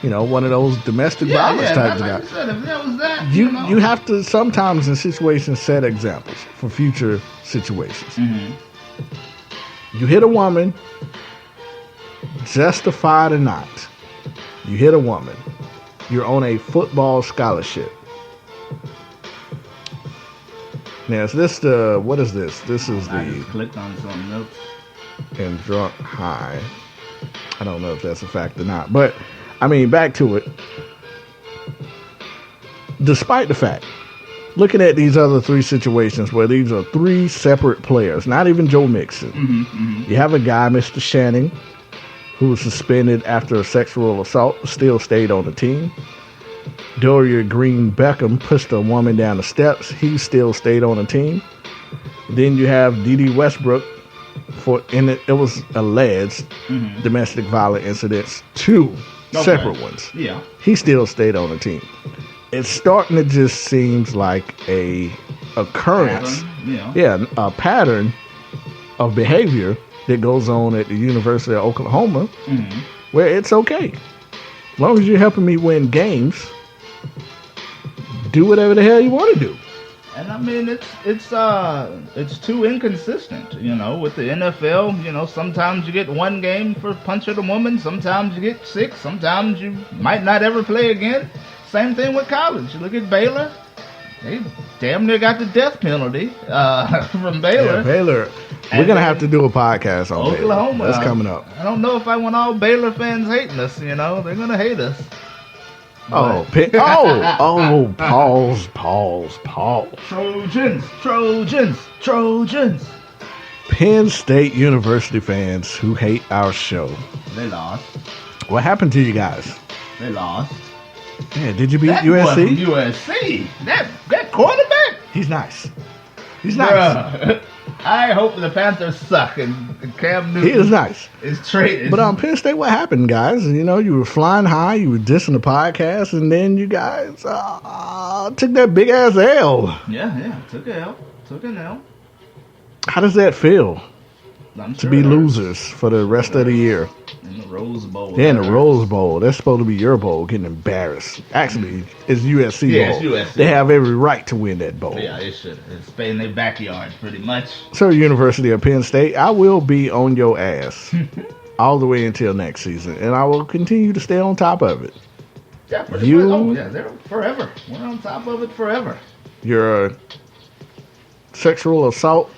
one of those domestic violence types of guys. If that was that, You have to sometimes in situations set examples for future situations. Mm-hmm. You hit a woman, justified or not. You hit a woman. You're on a football scholarship. Now, is this what is this? This is I just clicked on something else. And drunk high. I don't know if that's a fact or not. But, I mean, back to it. Despite the fact, looking at these other three situations where these are three separate players, not even Joe Mixon. Mm-hmm, mm-hmm. You have a guy, Mr. Shannon, who was suspended after a sexual assault, still stayed on the team. Dorian Green Beckham pushed a woman down the steps. He still stayed on the team. Then you have D.D. Westbrook, it was alleged domestic violence incidents, two separate ones. Yeah. He still stayed on the team. It's starting to just seems like a occurrence. Pattern, a pattern of behavior that goes on at the University of Oklahoma where it's okay. As long as you're helping me win games, do whatever the hell you want to do. And I mean, it's too inconsistent, with the NFL. Sometimes you get one game for punching a woman. Sometimes you get 6. Sometimes you might not ever play again. Same thing with college. You look at Baylor. They damn near got the death penalty from Baylor. Yeah, Baylor. We're going to have to do a podcast on Oklahoma. Baylor. That's coming up. I don't know if I want all Baylor fans hating us, They're going to hate us. Pause. Trojans. Penn State University fans who hate our show. They lost. What happened to you guys? They lost. Yeah, did you beat that USC? USC. That quarterback. He's nice. Bruh. I hope the Panthers suck and Cam Newton. He is nice. Is traded. But Penn State, what happened, guys? You were flying high, you were dissing the podcast, and then you guys took that big ass L. Yeah, took an L. How does that feel? To be losers for the rest of the year? In the Rose Bowl. Yeah, in the Rose Bowl. That's supposed to be your bowl, getting embarrassed. Actually, it's USC bowl. Yeah, it's USC. They have every right to win that bowl. Yeah, it should. It's in their backyard, pretty much. So, University of Penn State, I will be on your ass all the way until next season, and I will continue to stay on top of it. Yeah, pretty much. Oh, yeah, they're forever. We're on top of it forever. Your sexual assault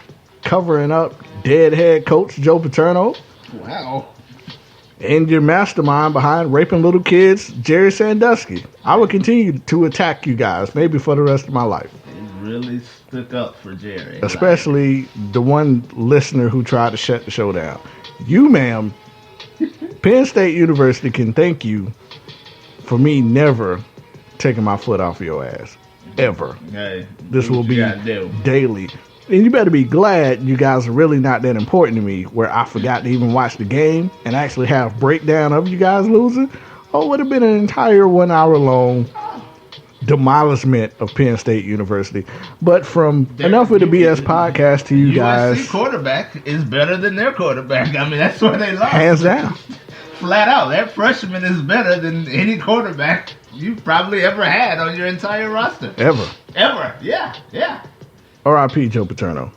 covering up dead head coach Joe Paterno. Wow. And your mastermind behind raping little kids, Jerry Sandusky. I will continue to attack you guys, maybe for the rest of my life. They really stuck up for Jerry. Especially the one listener who tried to shut the show down. You, ma'am, Penn State University can thank you for me never taking my foot off your ass. Ever. Hey, this will be daily. And you better be glad you guys are really not that important to me where I forgot to even watch the game and actually have breakdown of you guys losing. Oh, it would have been an entire 1 hour long demolishment of Penn State University. But from Enough with the BS podcast to you guys. USC quarterback is better than their quarterback. I mean, that's why they lost. Hands down. Flat out. Their freshman is better than any quarterback you've probably ever had on your entire roster. Ever. Yeah. R.I.P. Joe Paterno.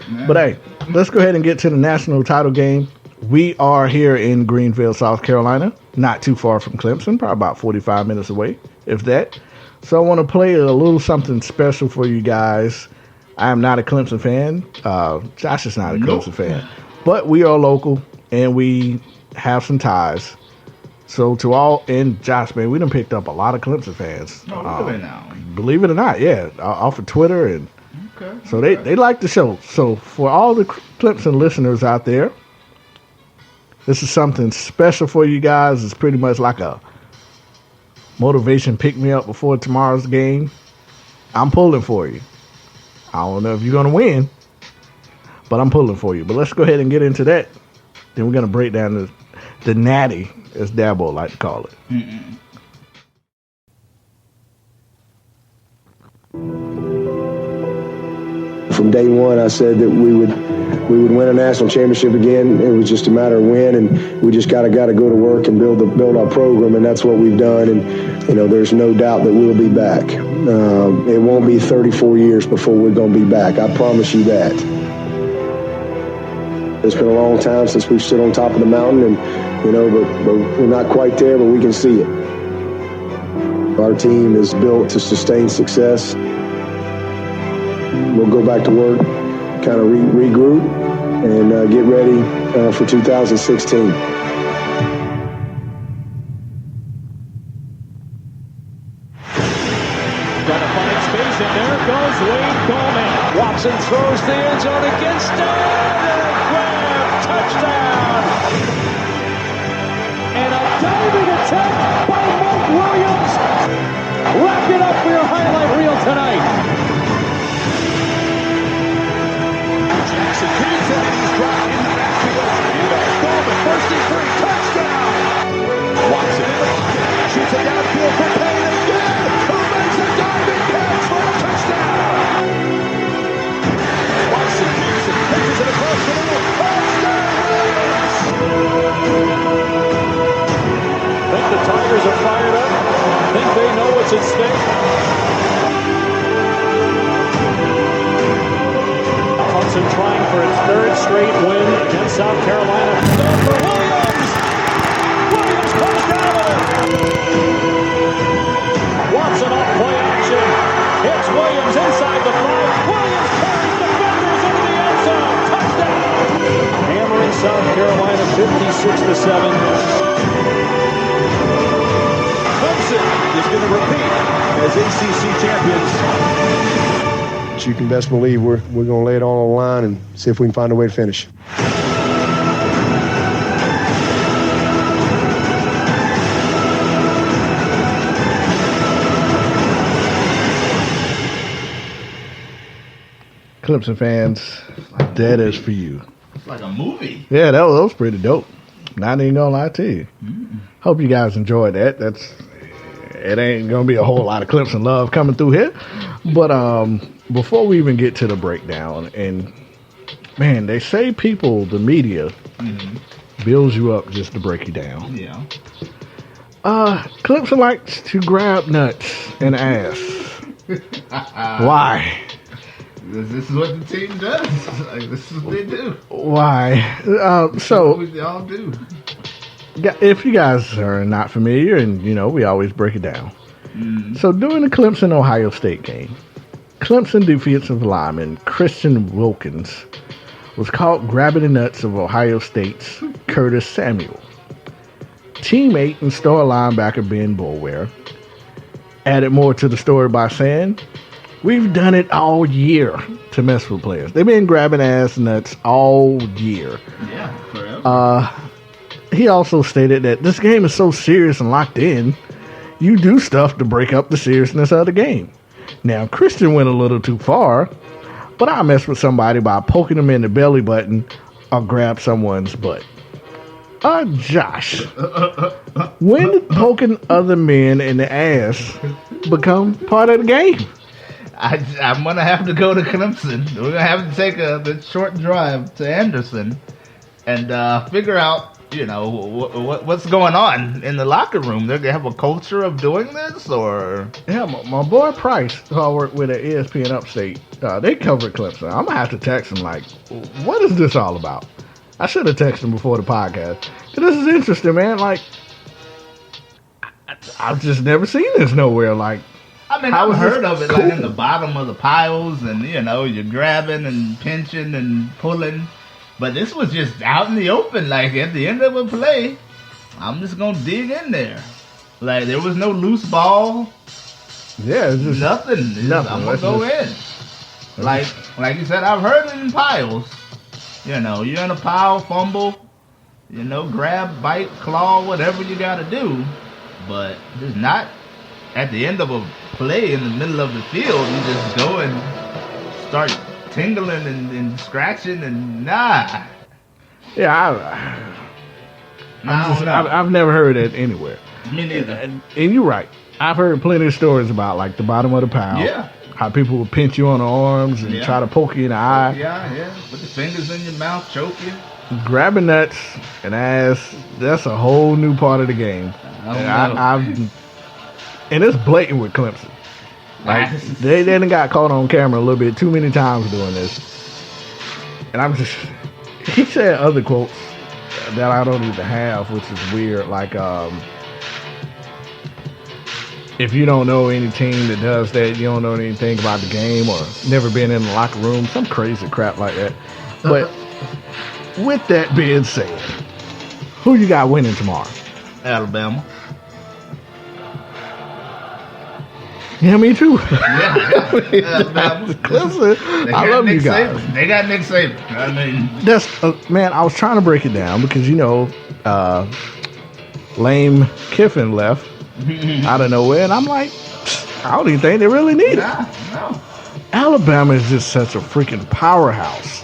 Man. But hey, let's go ahead and get to the national title game. We are here in Greenville, South Carolina, not too far from Clemson, probably about 45 minutes away, if that. So I want to play a little something special for you guys. I am not a Clemson fan. Josh is not a Clemson fan. But we are local, and we have some ties. So to all, and Josh, man, we done picked up a lot of Clemson fans. Oh, really now? Believe it or not, yeah. Off of Twitter and so they like the show. So for all the Clemson listeners out there, this is something special for you guys. It's pretty much like a motivation pick-me-up before tomorrow's game. I'm pulling for you. I don't know if you're going to win, but I'm pulling for you. But let's go ahead and get into that. Then we're going to break down the natty, as Dabo like to call it. Mm-mm. From day one, I said that we would we would win a national championship again. It was just a matter of when, and we just got to go to work and build our program, and that's what we've done. And there's no doubt that we'll be back. It won't be 34 years before we're going to be back. I promise you that. It's been a long time since we've stood on top of the mountain, and but we're not quite there, but we can see it. Our team is built to sustain success. We'll go back to work, kind of regroup, and get ready for 2016. Got to find space, and there goes Wade Coleman. Watson throws the end zone against it, and a grab, touchdown! And a diving attack by Mike Williams. Wrap it up for your highlight reel tonight. Jackson feeds it, and he's dropped in the backfield. Coleman, first and 3, touchdown! Watson in the pocket, shoots it downfield for Payne again. Who makes a diving catch for a touchdown? Watson keeps it, pitches it across the middle. Touchdown, Williams! Think the Tigers are fired up? Think they know what's at stake? Clemson trying for its third straight win against South Carolina. Going for Williams! Williams comes down! Watson off play action. Hits Williams inside the 5. Williams carries defenders into the end zone. Touchdown! Hammering South Carolina 56-7. Clemson is going to repeat as ACC champions. But you can best believe we're going to lay it all on the line and see if we can find a way to finish. Clemson fans, that is for you. It's like a movie. Yeah, that was pretty dope. Not even gonna lie to you. Hope you guys enjoyed that. It ain't gonna be a whole lot of Clemson love coming through here. But before we even get to the breakdown, and man, they say the media builds you up just to break you down. Yeah. Clemson likes to grab nuts and ass. Why? This is what the team does. Like, this is what they do. Why? So we all do. If you guys are not familiar, and we always break it down. So during the Clemson-Ohio State game, Clemson defensive lineman Christian Wilkins was caught grabbing the nuts of Ohio State's Curtis Samuel. Teammate and star linebacker Ben Boulware added more to the story by saying, "We've done it all year to mess with players. They've been grabbing ass nuts all year." Yeah, forever. He also stated that this game is so serious and locked in, you do stuff to break up the seriousness of the game. Now, Christian went a little too far, but I mess with somebody by poking them in the belly button or grab someone's butt. Josh, when did poking other men in the ass become part of the game? I'm going to have to go to Clemson. We're going to have to take the short drive to Anderson and figure out, what's going on in the locker room. They have a culture of doing this, or? Yeah, my boy Price, who I work with at ESPN Upstate, they cover Clemson. I'm going to have to text him like, what is this all about? I should have texted him before the podcast. This is interesting, man. Like, I've just never seen this nowhere. Like, I mean, I've heard of it, like in the bottom of the piles, and you're grabbing and pinching and pulling. But this was just out in the open, like at the end of a play. I'm just gonna dig in there. Like, there was no loose ball. Yeah, it's just nothing. I'm gonna go in. Like you said, I've heard it in piles. You're in a pile, fumble. Grab, bite, claw, whatever you gotta do. But it's not at the end of a play in the middle of the field. You just go and start tingling and scratching and nah. Yeah, I've never heard that anywhere. Me neither. And you're right. I've heard plenty of stories about like the bottom of the pile. Yeah. How people will pinch you on the arms and try to poke you in the eye. Yeah. Put the fingers in your mouth, choke you. Grabbing nuts and ass, that's a whole new part of the game. And it's blatant with Clemson. Like, they didn't got caught on camera a little bit too many times doing this. And he said other quotes that I don't even have, which is weird. Like, if you don't know any team that does that, you don't know anything about the game or never been in the locker room, some crazy crap like that. But with that being said, who you got winning tomorrow? Alabama. Yeah, me too. Alabama. Clemson, I love you guys. Saban. They got Nick Saban. I mean, That's man. I was trying to break it down because lame Kiffin left out of nowhere, and I'm like, I don't even think they really need it. no. Alabama is just such a freaking powerhouse,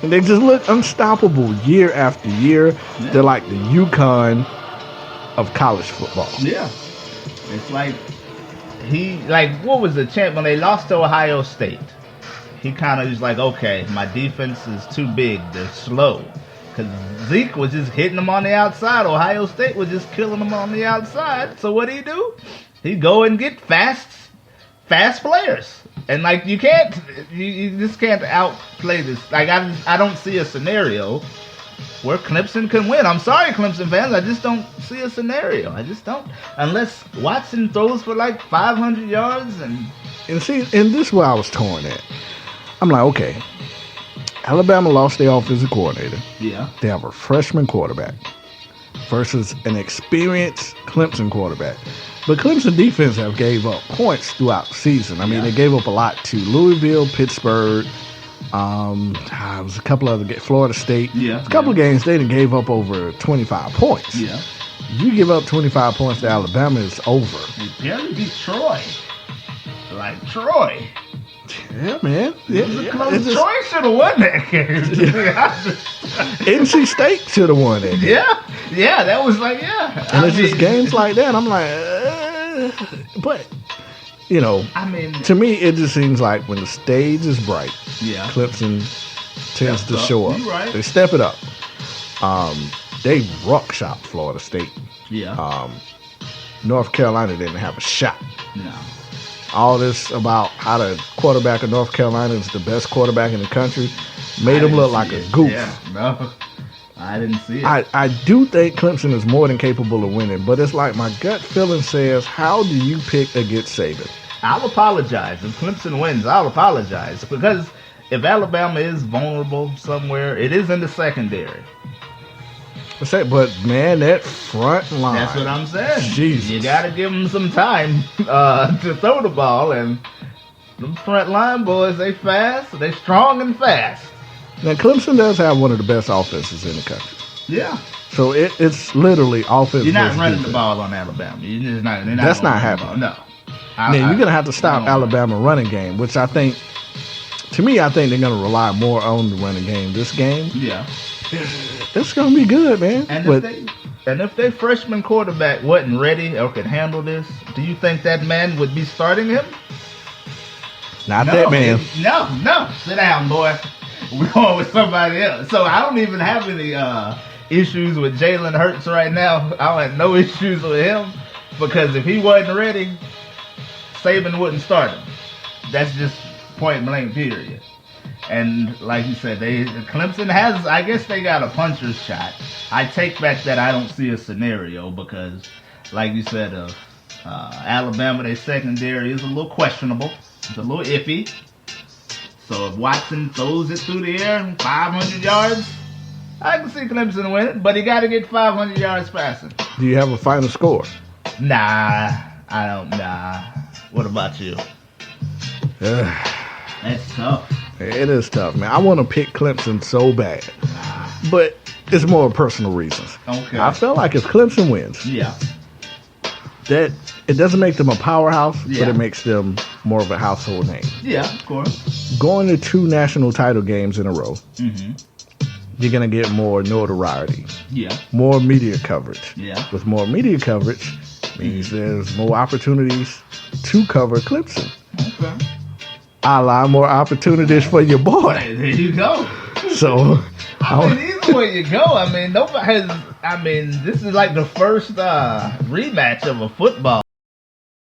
and they just look unstoppable year after year. Yeah. They're like the UConn of college football. Yeah. It's like what was the champ when they lost to Ohio State? He kind of was like, okay, my defense is too big. They're slow. Because Zeke was just hitting them on the outside. Ohio State was just killing them on the outside. So what do? He'd go and get fast players. And like you just can't outplay this. Like I don't see a scenario where Clemson can win. I'm sorry, Clemson fans. I just don't see a scenario. I just don't. Unless Watson throws for like 500 yards and this is where I was torn at. I'm like, okay, Alabama lost their offensive coordinator. Yeah. They have a freshman quarterback versus an experienced Clemson quarterback. But Clemson defense have gave up points throughout the season. I mean, they gave up a lot to Louisville, Pittsburgh. It was a couple other Florida State. Yeah. A couple of games they gave up over 25 points. Yeah. You give up 25 points to Alabama, it's over. It barely beat Troy. Like Troy. Yeah, man. Yeah, Troy should have won that game. NC State should have won it. Yeah, that was like, And it's just games like that. I'm like, but, to me, it just seems like when the stage is bright, Clemson tends to show up. Right. They step it up. They rock shop Florida State. Yeah. North Carolina didn't have a shot. No. All this about how the quarterback of North Carolina is the best quarterback in the country made him look like a goof. Yeah, no. I didn't see it. I do think Clemson is more than capable of winning, but it's like my gut feeling says, how do you pick against Saban? I'll apologize. If Clemson wins, I'll apologize. Because if Alabama is vulnerable somewhere, it is in the secondary. But, man, that front line. That's what I'm saying. Jesus. You got to give them some time to throw the ball. And them front line boys, they fast. They strong and fast. Now, Clemson does have one of the best offenses in the country. Yeah. So it's literally offense. You're not running the ball on Alabama. You're just not. That's not happening. No. Now, you're going to have to stop Alabama running game, which I think they're going to rely more on the running game this game. Yeah. It's going to be good, man. And if their freshman quarterback wasn't ready or could handle this, do you think that man would be starting him? Not that man. No. Sit down, boy. We're going with somebody else. So I don't even have any issues with Jalen Hurts right now. I don't have no issues with him because if he wasn't ready, Saban wouldn't start him. That's just point blank period. And like you said, Clemson has, I guess they got a puncher's shot. I take back that I don't see a scenario because, like you said, Alabama, their secondary is a little questionable. It's a little iffy. So if Watson throws it through the air and 500 yards, I can see Clemson win it, but he got to get 500 yards passing. Do you have a final score? Nah, I don't. Nah. What about you? That's tough. It is tough, man. I want to pick Clemson so bad, but it's more personal reasons. Okay. I feel like if Clemson wins, that it doesn't make them a powerhouse, but it makes them more of a household name. Yeah, of course. Going to 2 national title games in a row, you're going to get more notoriety. Yeah. More media coverage. Yeah. With more media coverage means there's more opportunities to cover Clemson. Okay. a lot more opportunities for your boy. Hey, there you go. So, I mean, either way you go, I mean, nobody has. I mean, this is like the first rematch of a football